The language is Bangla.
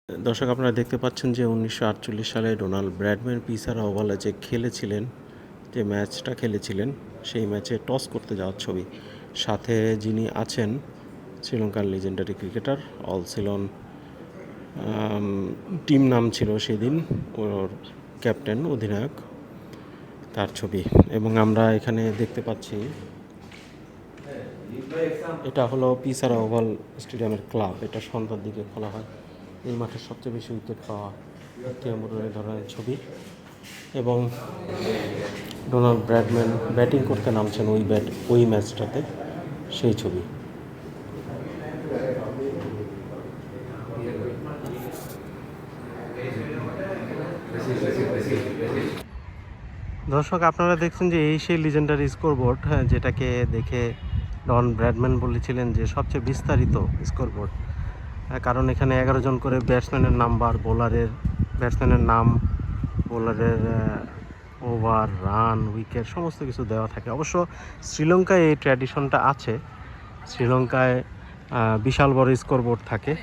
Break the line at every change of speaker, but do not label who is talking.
দর্শক আপনারা দেখতে পাচ্ছেন যে 1948 সালে ডোনাল্ড ব্র্যাডম্যান পিসারা ওভালে যে খেলেছিলেন, যে ম্যাচটা খেলেছিলেন সেই ম্যাচে টস করতে যাওয়ার ছবি। সাথে যিনি আছেন শ্রীলঙ্কার legendary cricketer all Ceylon team নাম ছিল সেদিন, ওর ক্যাপ্টেন অধিনায়ক, তার ছবি। এবং আমরা এখানে দেখতে পাচ্ছি এটা হলো পিসারা ওভাল স্টেডিয়ামের ক্লাব। এটা সন্ধ্যার দিকে খোলা হয়। এই মাঠের সবচেয়ে বেশি উইকেট পাওয়া এই ধরনের ছবি। এবং ডোনাল্ড ব্র্যাডম্যান ব্যাটিং করতে নামছেন ওই ম্যাচটাতে, সেই ছবি। দর্শক আপনারা দেখছেন যে এই সেই লিজেন্ডারি স্কোরবোর্ড, যেটাকে দেখে ডন ব্র্যাডম্যান বলেছিলেন যে সবচেয়ে বিস্তারিত স্কোরবোর্ড। কারণ এখানে 11 জন করে ব্যাটসম্যানের নাম্বার, ব্যাটসম্যানের নাম, বোলারের ওভার, রান, উইকেট সমস্ত কিছু দেওয়া থাকে। অবশ্য শ্রীলঙ্কায় এই ট্র্যাডিশনটা আছে। শ্রীলঙ্কায় বিশাল বড় স্কোরবোর্ড থাকে।